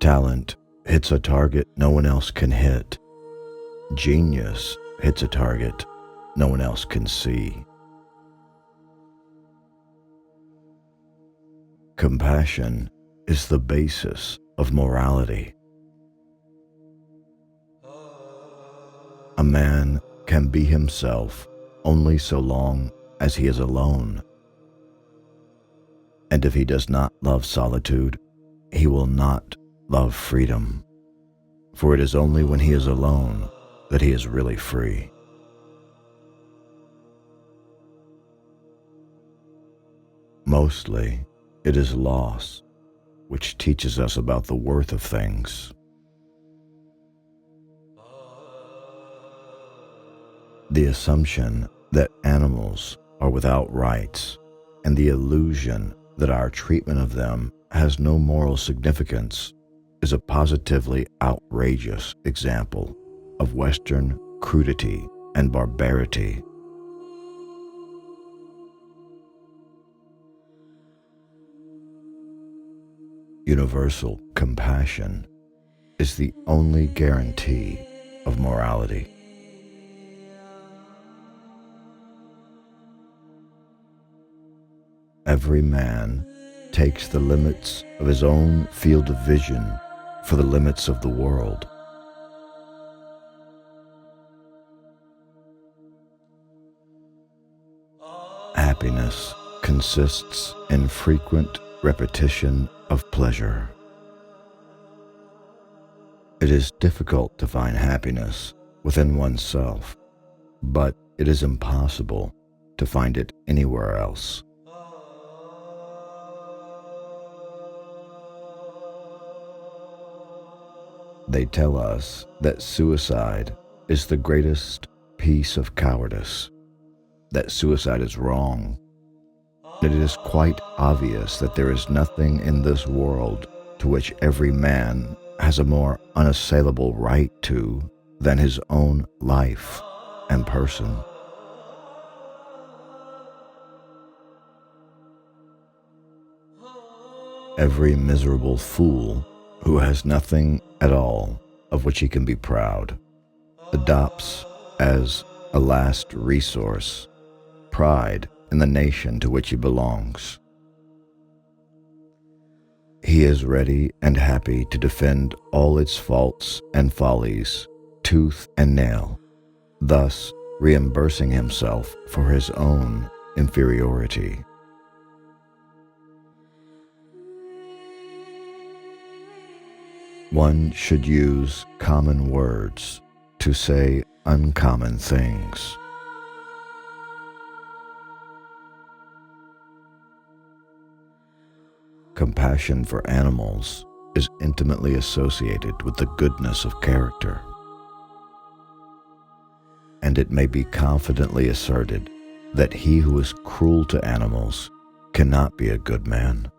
Talent hits a target no one else can hit. Genius hits a target no one else can see. Compassion is the basis of morality. A man can be himself only so long as he is alone. And if he does not love solitude, he will not love freedom. For it is only when he is alone that he is really free. Mostly, it is loss which teaches us about the worth of things. The assumption that animals are without rights and the illusion that our treatment of them has no moral significance is a positively outrageous example of Western crudity and barbarity. Universal compassion is the only guarantee of morality. Every man takes the limits of his own field of vision for the limits of the world. Happiness consists in frequent repetition of pleasure. It is difficult to find happiness within oneself, but it is impossible to find it anywhere else. They tell us that suicide is the greatest piece of cowardice, that suicide is wrong, that it is quite obvious that there is nothing in this world to which every man has a more unassailable right to than his own life and person. Every miserable fool who has nothing at all of which he can be proud adopts as a last resource pride in the nation to which he belongs. He is ready and happy to defend all its faults and follies, tooth and nail, thus reimbursing himself for his own inferiority. One should use common words to say uncommon things. Compassion for animals is intimately associated with the goodness of character, and it may be confidently asserted that he who is cruel to animals cannot be a good man.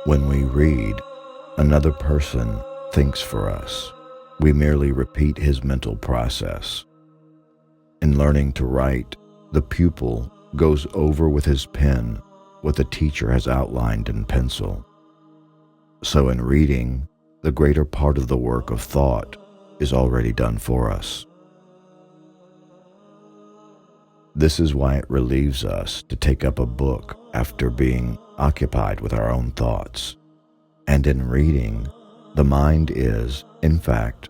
When we read, another person thinks for us. We merely repeat his mental process. In learning to write, the pupil goes over with his pen what the teacher has outlined in pencil. So in reading, the greater part of the work of thought is already done for us. This is why it relieves us to take up a book after being occupied with our own thoughts. And in reading, the mind is, in fact,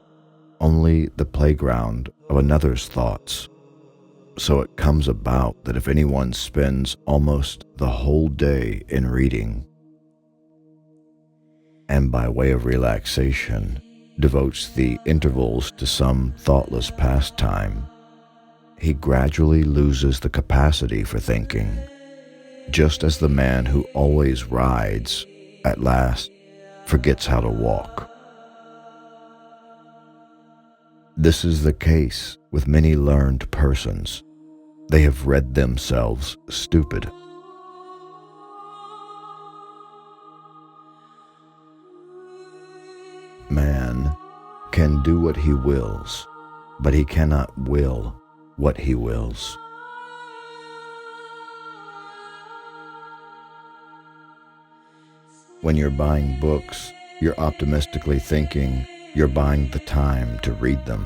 only the playground of another's thoughts. So it comes about that if anyone spends almost the whole day in reading, and by way of relaxation devotes the intervals to some thoughtless pastime, he gradually loses the capacity for thinking, just as the man who always rides, at last, forgets how to walk. This is the case with many learned persons. They have read themselves stupid. Man can do what he wills, but he cannot will what he wills. When you're buying books, you're optimistically thinking you're buying the time to read them.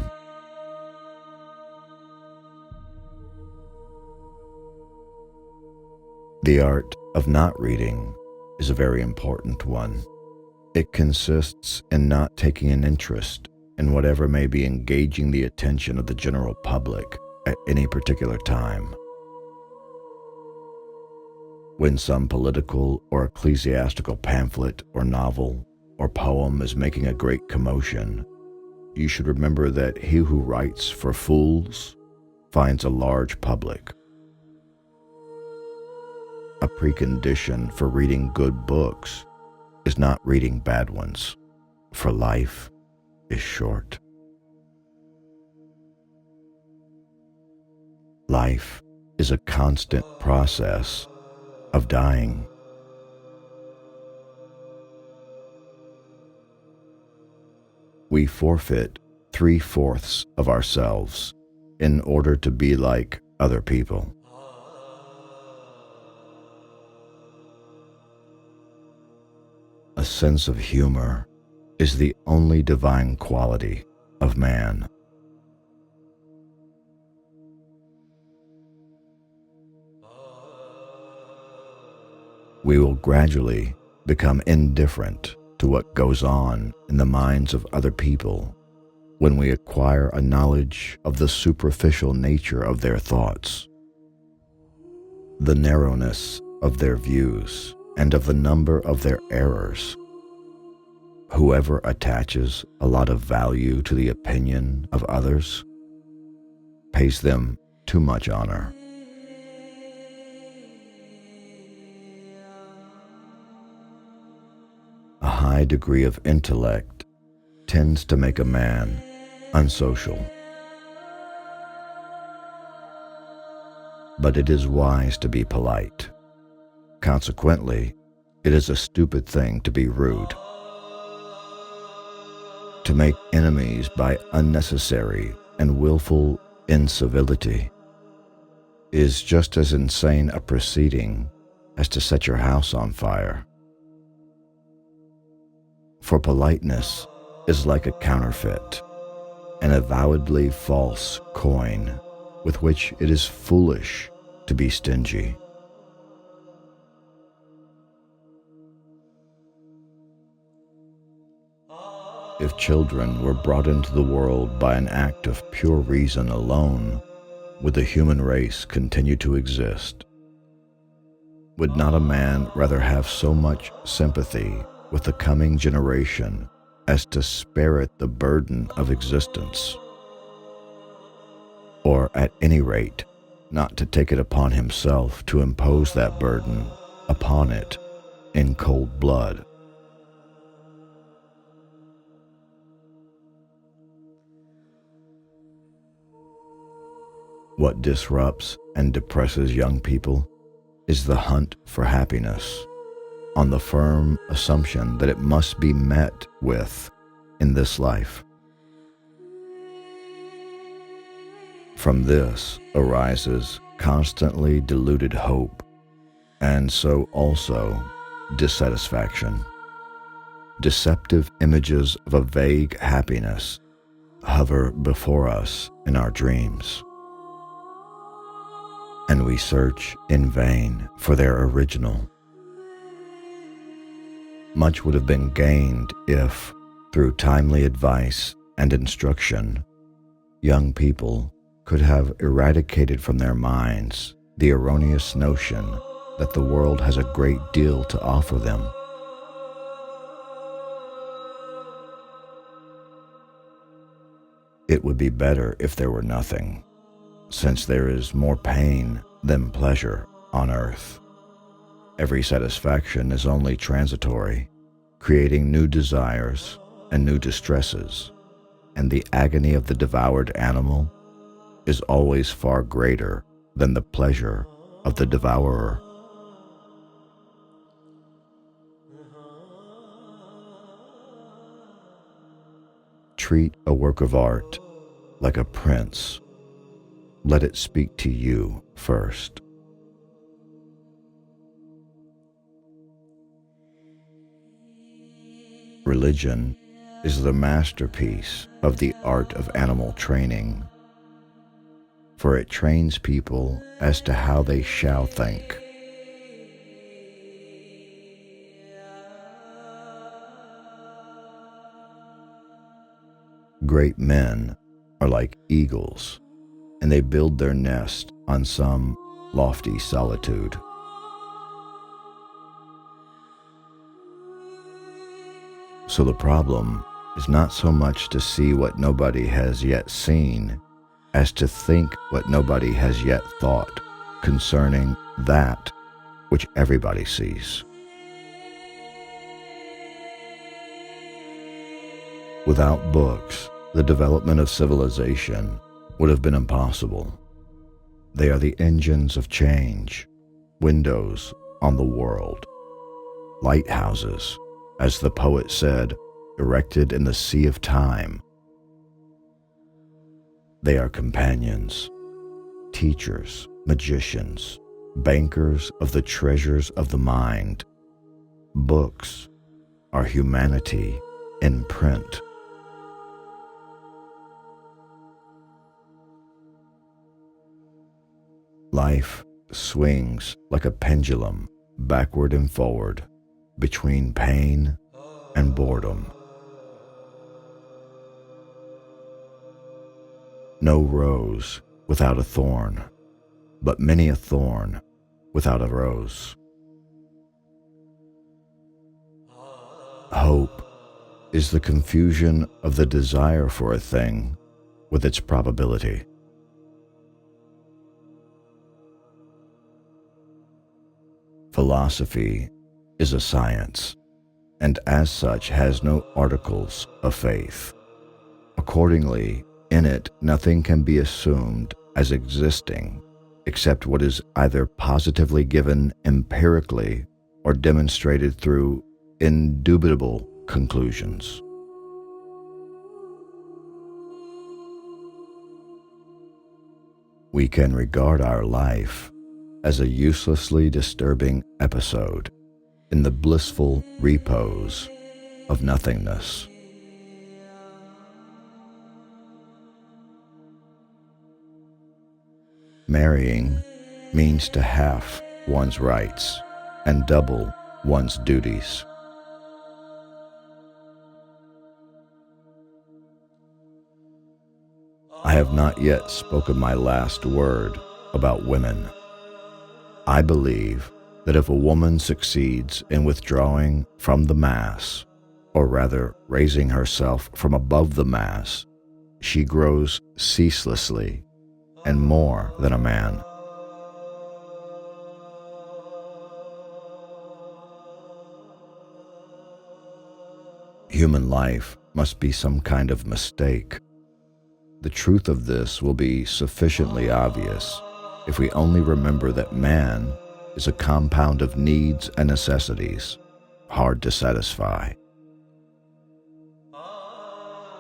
The art of not reading is a very important one. It consists in not taking an interest in whatever may be engaging the attention of the general public at any particular time. When some political or ecclesiastical pamphlet or novel or poem is making a great commotion, you should remember that he who writes for fools finds a large public. A precondition for reading good books is not reading bad ones, for life is short. Life is a constant process of dying. We forfeit 3/4 of ourselves in order to be like other people. A sense of humor is the only divine quality of man. We will gradually become indifferent to what goes on in the minds of other people when we acquire a knowledge of the superficial nature of their thoughts, the narrowness of their views, and of the number of their errors. Whoever attaches a lot of value to the opinion of others pays them too much honor. A high degree of intellect tends to make a man unsocial. But it is wise to be polite. Consequently, it is a stupid thing to be rude. To make enemies by unnecessary and willful incivility is just as insane a proceeding as to set your house on fire. For politeness is like a counterfeit, an avowedly false coin with which it is foolish to be stingy. If children were brought into the world by an act of pure reason alone, would the human race continue to exist? Would not a man rather have so much sympathy with the coming generation as to spare it the burden of existence? Or at any rate, not to take it upon himself to impose that burden upon it in cold blood? What disrupts and depresses young people is the hunt for happiness, on the firm assumption that it must be met with in this life. From this arises constantly diluted hope, and so also dissatisfaction. Deceptive images of a vague happiness hover before us in our dreams, and we search in vain for their original. Much would have been gained if, through timely advice and instruction, young people could have eradicated from their minds the erroneous notion that the world has a great deal to offer them. It would be better if there were nothing, since there is more pain than pleasure on earth. Every satisfaction is only transitory, creating new desires and new distresses, and the agony of the devoured animal is always far greater than the pleasure of the devourer. Treat a work of art like a prince. Let it speak to you first. Religion is the masterpiece of the art of animal training, for it trains people as to how they shall think. Great men are like eagles, and they build their nest on some lofty solitude. So the problem is not so much to see what nobody has yet seen, as to think what nobody has yet thought concerning that which everybody sees. Without books, the development of civilization would have been impossible. They are the engines of change, windows on the world, lighthouses, as the poet said, erected in the sea of time. They are companions, teachers, magicians, bankers of the treasures of the mind. Books are humanity in print. Life swings like a pendulum backward and forward between pain and boredom. No rose without a thorn, but many a thorn without a rose. Hope is the confusion of the desire for a thing with its probability. Philosophy is a science, and as such has no articles of faith. Accordingly, in it nothing can be assumed as existing except what is either positively given empirically or demonstrated through indubitable conclusions. We can regard our life as a uselessly disturbing episode in the blissful repose of nothingness. Marrying means to half one's rights and double one's duties. I have not yet spoken my last word about women. I believe that if a woman succeeds in withdrawing from the mass, or rather raising herself from above the mass, she grows ceaselessly and more than a man. Human life must be some kind of mistake. The truth of this will be sufficiently obvious if we only remember that man is a compound of needs and necessities, hard to satisfy,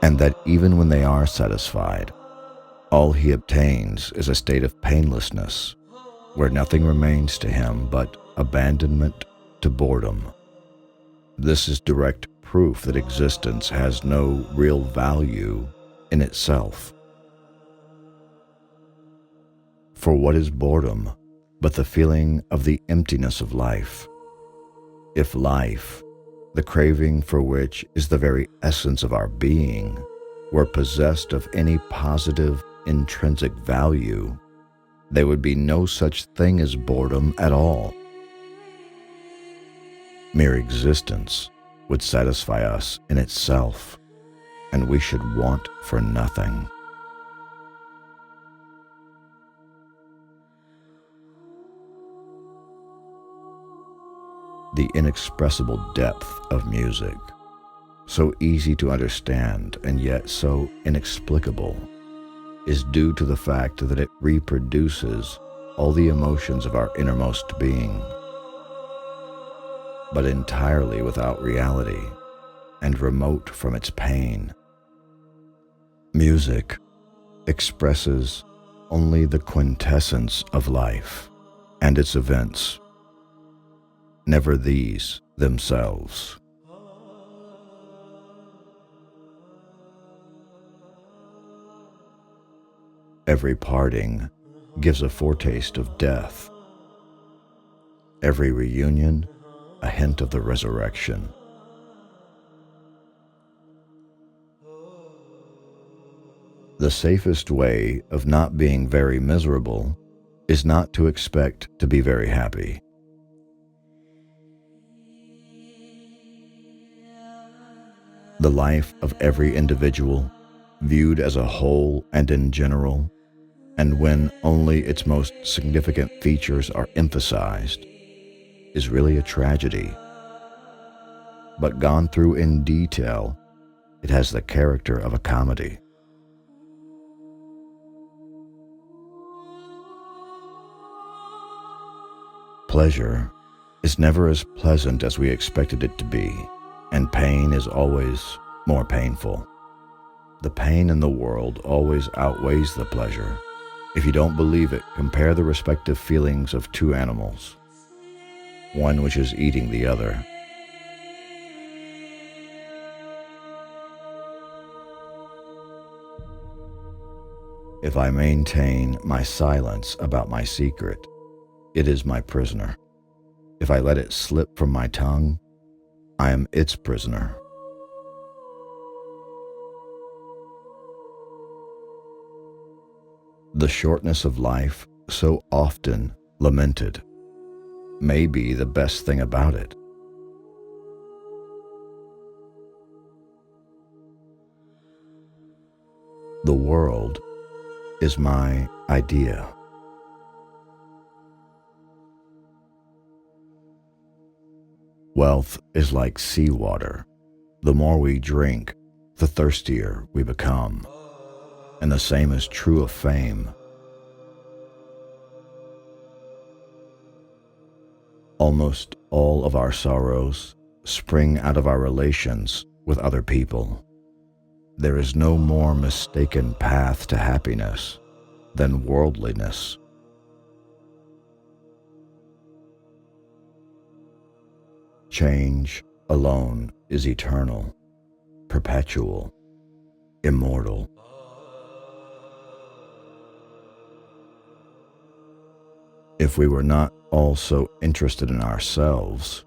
and that even when they are satisfied, all he obtains is a state of painlessness, where nothing remains to him but abandonment to boredom. This is direct proof that existence has no real value in itself. For what is boredom but the feeling of the emptiness of life? If life, the craving for which is the very essence of our being, were possessed of any positive intrinsic value, there would be no such thing as boredom at all. Mere existence would satisfy us in itself, and we should want for nothing. The inexpressible depth of music, so easy to understand and yet so inexplicable, is due to the fact that it reproduces all the emotions of our innermost being, but entirely without reality and remote from its pain. Music expresses only the quintessence of life and its events, never these themselves. Every parting gives a foretaste of death. Every reunion, a hint of the resurrection. The safest way of not being very miserable is not to expect to be very happy. The life of every individual, viewed as a whole and in general, and when only its most significant features are emphasized, is really a tragedy. But gone through in detail, it has the character of a comedy. Pleasure is never as pleasant as we expected it to be, and pain is always more painful. The pain in the world always outweighs the pleasure. If you don't believe it, compare the respective feelings of two animals, one which is eating the other. If I maintain my silence about my secret, it is my prisoner. If I let it slip from my tongue, I am its prisoner. The shortness of life, so often lamented, may be the best thing about it. The world is my idea. Wealth is like seawater. The more we drink, the thirstier we become. And the same is true of fame. Almost all of our sorrows spring out of our relations with other people. There is no more mistaken path to happiness than worldliness. Change alone is eternal, perpetual, immortal. If we were not all so interested in ourselves,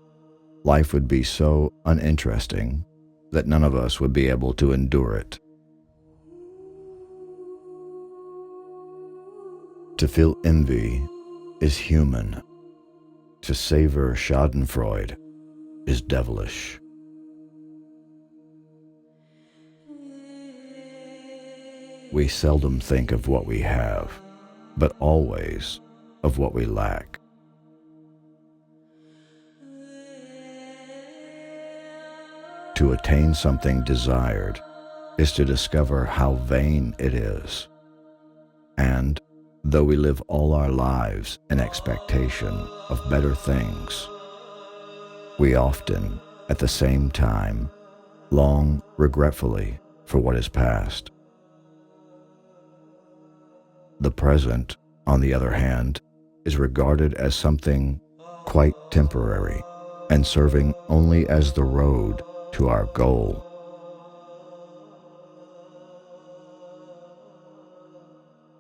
life would be so uninteresting that none of us would be able to endure it. To feel envy is human. To savor schadenfreude is devilish. We seldom think of what we have, but always of what we lack. To attain something desired is to discover how vain it is. And though we live all our lives in expectation of better things, we often, at the same time, long regretfully for what is past. The present, on the other hand, is regarded as something quite temporary and serving only as the road to our goal.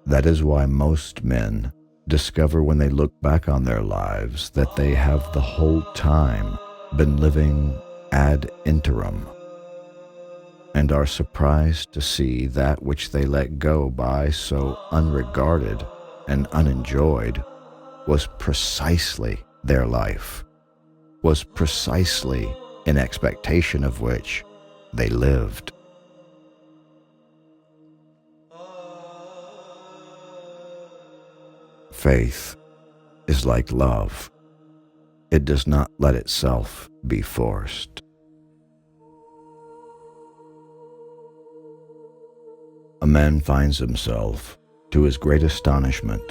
That is why most men discover when they look back on their lives that they have the whole time been living ad interim, and are surprised to see that which they let go by so unregarded and unenjoyed was precisely their life, was precisely in expectation of which they lived. Faith is like love. It does not let itself be forced. A man finds himself, to his great astonishment,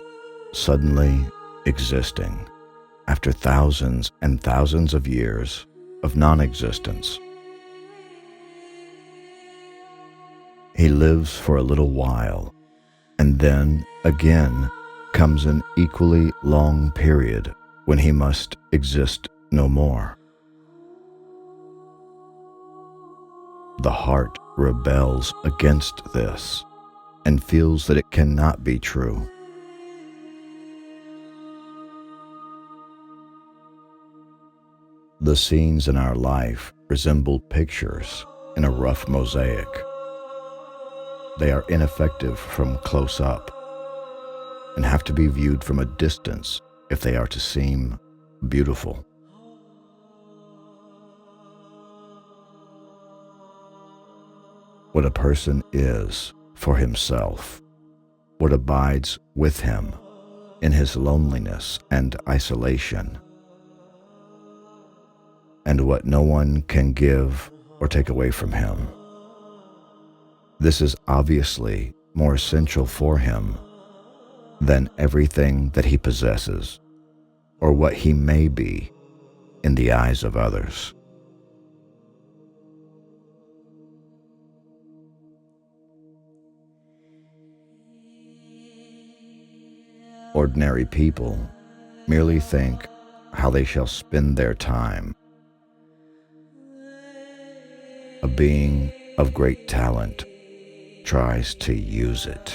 suddenly existing after thousands and thousands of years of non-existence. He lives for a little while, and then again comes an equally long period when he must exist no more. The heart rebels against this, and feels that it cannot be true. The scenes in our life resemble pictures in a rough mosaic. They are ineffective from close up and have to be viewed from a distance if they are to seem beautiful. What a person is for himself, what abides with him in his loneliness and isolation, and what no one can give or take away from him. This is obviously more essential for him than everything that he possesses or what he may be in the eyes of others. Ordinary people merely think how they shall spend their time. A being of great talent tries to use it.